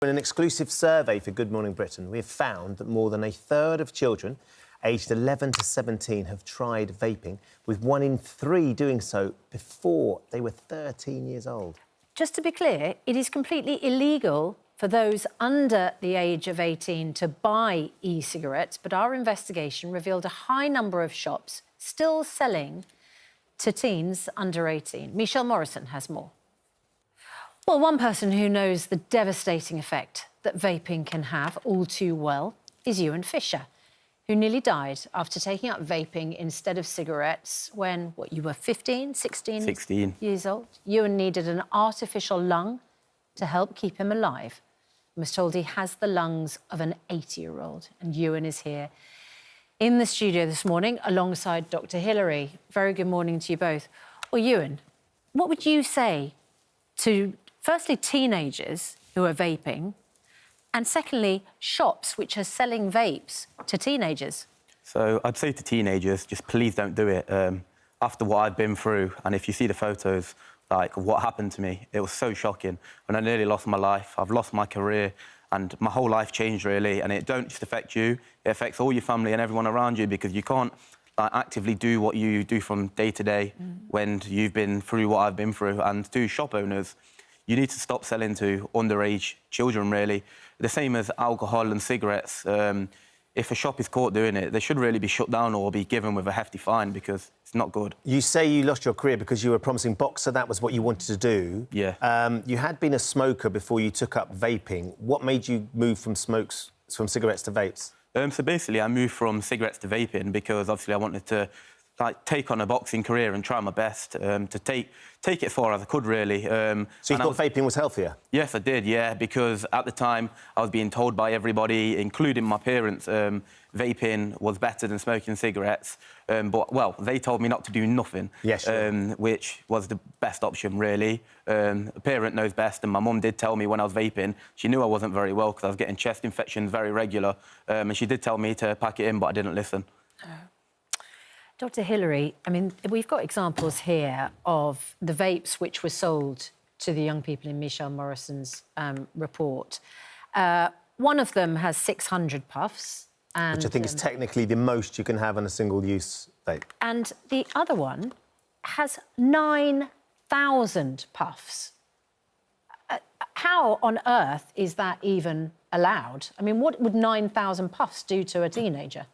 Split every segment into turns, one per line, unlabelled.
In an exclusive survey for Good Morning Britain, we have found that more than a third of children aged 11 to 17 have tried vaping, with 1 in 3 doing so before they were 13 years old.
Just to be clear, it is completely illegal for those under the age of 18 to buy e-cigarettes, but our investigation revealed a high number of shops still selling to teens under 18. Michelle Morrison has more. Well, one person who knows the devastating effect that vaping can have all too well is Ewan Fisher, who nearly died after taking up vaping instead of cigarettes when, you were 15, 16 years old? Ewan needed an artificial lung to help keep him alive. I was told he has the lungs of an 80-year-old, and Ewan is here in the studio this morning alongside Dr. Hillary. Very good morning to you both. Well, Ewan, what would you say to, firstly, teenagers who are vaping, and secondly, shops which are selling vapes to teenagers? So
I'd say to teenagers, just please don't do it. After what I've been through, and if you see the photos, like, what happened to me, it was so shocking. When I nearly lost my life, I've lost my career, and my whole life changed, really. And it don't just affect you, it affects all your family and everyone around you, because you can't actively do what you do from day to day when you've been through what I've been through. And to shop owners, you need to stop selling to underage children, really. The same as alcohol and cigarettes. If a shop is caught doing it, they should really be shut down or be given with a hefty fine, because it's not good. You
say you lost your career because you were a promising boxer, that was what you wanted to do.
Yeah.
You had been a smoker before you took up vaping. What made you move from cigarettes to vapes?
So basically, I moved from cigarettes to vaping because obviously I wanted to take on a boxing career and try my best to take it as far as I could, really.
So you thought vaping was healthier?
Yes, I did, yeah, because at the time I was being told by everybody, including my parents, vaping was better than smoking cigarettes. But, well, they told me not to do nothing,
yes, sure.
Which was the best option, really. A parent knows best, and my mum did tell me when I was vaping, she knew I wasn't very well because I was getting chest infections very regular, and she did tell me to pack it in, but I didn't listen.
Dr. Hillary, I mean, we've got examples here of the vapes which were sold to the young people in Michelle Morrison's report. One of them has 600 puffs. And,
which I think is technically the most you can have on a single-use vape.
And the other one has 9,000 puffs. How on earth is that even allowed? I mean, what would 9,000 puffs do to a teenager?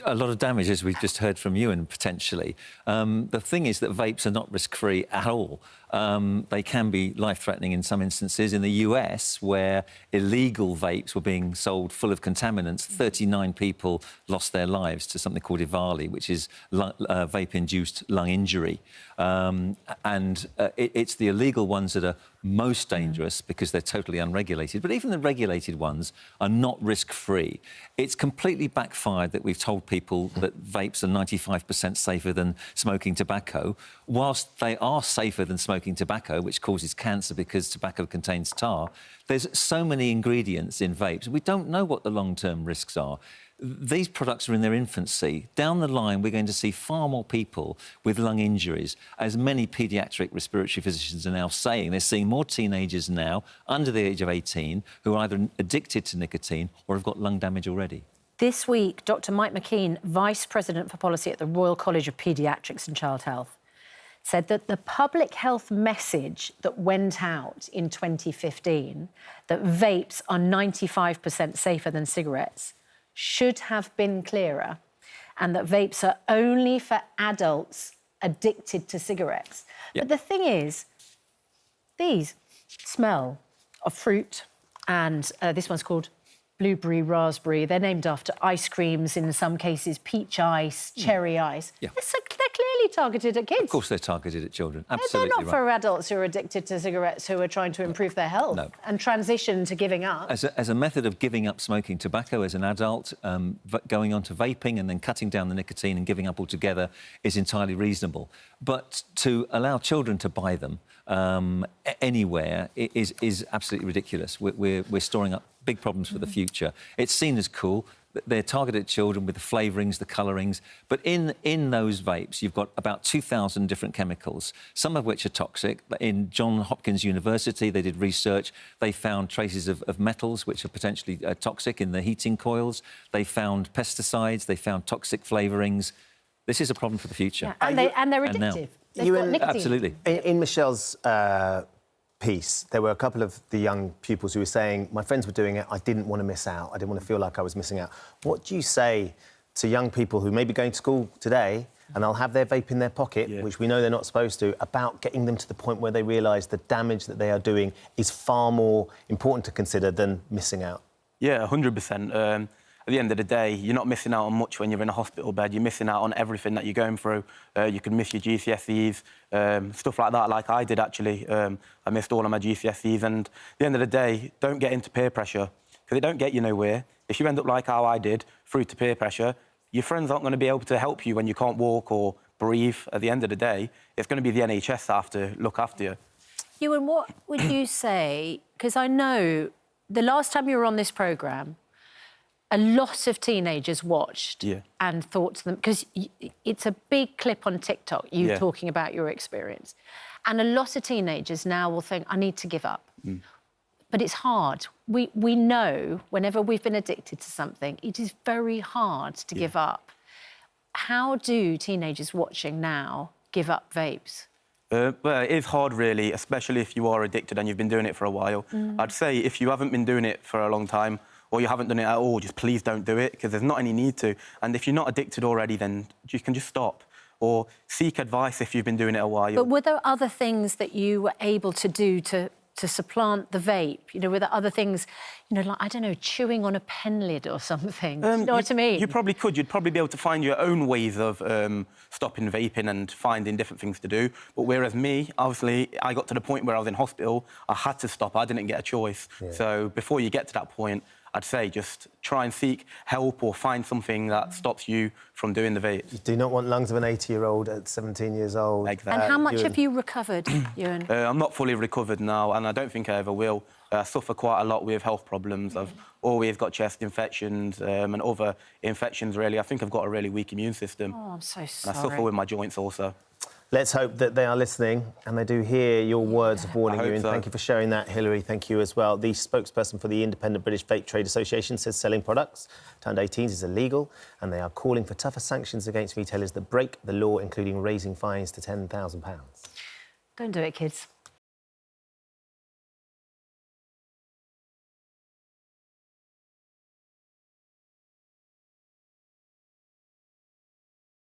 A lot of damage, as we've just heard from Ewan, potentially. The thing is that vapes are not risk-free at all. They can be life-threatening in some instances. In the US, where illegal vapes were being sold full of contaminants, 39 people lost their lives to something called EVALI, which is vape-induced lung injury. It's the illegal ones that are most dangerous because they're totally unregulated. But even the regulated ones are not risk-free. It's completely backfired that we've told people that vapes are 95% safer than smoking tobacco, whilst they are safer than smoking tobacco, which causes cancer because tobacco contains tar. There's so many ingredients in vapes. We don't know what the long-term risks are. These products are in their infancy. Down the line, we're going to see far more people with lung injuries, as many paediatric respiratory physicians are now saying. They're seeing more teenagers now, under the age of 18, who are either addicted to nicotine or have got lung damage already.
This week, Dr. Mike McKean, Vice President for Policy at the Royal College of Paediatrics and Child Health, said that the public health message that went out in 2015, that vapes are 95% safer than cigarettes, should have been clearer, and that vapes are only for adults addicted to cigarettes. Yep. But the thing is, these smell of fruit, and this one's called blueberry raspberry. They're named after ice creams, in some cases peach ice, cherry ice.
Yeah.
They're clearly targeted at kids.
Of course they're targeted at children, absolutely.
They're not for adults who are addicted to cigarettes who are trying to improve their health and transition to giving up.
As a method of giving up smoking tobacco as an adult, going on to vaping and then cutting down the nicotine and giving up altogether is entirely reasonable. But to allow children to buy them anywhere is absolutely ridiculous. We're storing up big problems for the future. It's seen as cool. they're targeted at children with the flavourings, the colourings. But in those vapes, you've got about 2,000 different chemicals, some of which are toxic. In Johns Hopkins University, they did research. They found traces of metals, which are potentially toxic in the heating coils. They found pesticides. They found toxic flavourings. This is a problem for the future.
Yeah, and they're addictive. They've got nicotine.
Absolutely.
In Michelle's piece, there were a couple of the young pupils who were saying, my friends were doing it, I didn't want to miss out. I didn't want to feel like I was missing out. What do you say to young people who may be going to school today and they'll have their vape in their pocket, which we know they're not supposed to, about getting them to the point where they realise the damage that they are doing is far more important to consider than missing out? Yeah,
100%. At the end of the day, you're not missing out on much when you're in a hospital bed. You're missing out on everything that you're going through. You could miss your GCSEs, stuff like that, like I did, actually. I missed all of my GCSEs. And at the end of the day, don't get into peer pressure, because it don't get you nowhere. If you end up like how I did, through to peer pressure, your friends aren't going to be able to help you when you can't walk or breathe. At the end of the day, it's going to be the NHS that have to look after you.
Ewan, what would you say? Because I know the last time you were on this programme, a lot of teenagers watched and thought to them, because it's a big clip on TikTok, you talking about your experience. And a lot of teenagers now will think, I need to give up. But it's hard. We know whenever we've been addicted to something, it is very hard to give up. How do teenagers watching now give up vapes?
Well, it is hard, really, especially if you are addicted and you've been doing it for a while. I'd say if you haven't been doing it for a long time, or you haven't done it at all, just please don't do it, because there's not any need to. And if you're not addicted already, then you can just stop. Or seek advice if you've been doing it a while.
But were there other things that you were able to do to supplant the vape? You know, were there other things, you know, like, I don't know, chewing on a pen lid or something? Do you know what I mean?
You probably could. You'd probably be able to find your own ways of stopping vaping and finding different things to do. But whereas me, obviously, I got to the point where I was in hospital, I had to stop. I didn't get a choice. So before you get to that point, I'd say just try and seek help or find something that stops you from doing the vape.
You do not want lungs of an 80-year-old at 17 years old.
Exactly.
And how much have you recovered, Ewan?
I'm not fully recovered now, and I don't think I ever will. I suffer quite a lot with health problems. I've always got chest infections and other infections, really. I think I've got a really weak immune system.
Oh, I'm so sorry.
And I suffer with my joints also.
Let's hope that they are listening and they do hear your words of warning, Ewan. Thank you for sharing that, Hilary. Thank you as well. The spokesperson for the Independent British Vape Trade Association says selling products turned 18s is illegal, and they are calling for tougher sanctions against retailers that break the law, including raising fines to £10,000.
Don't do it, kids.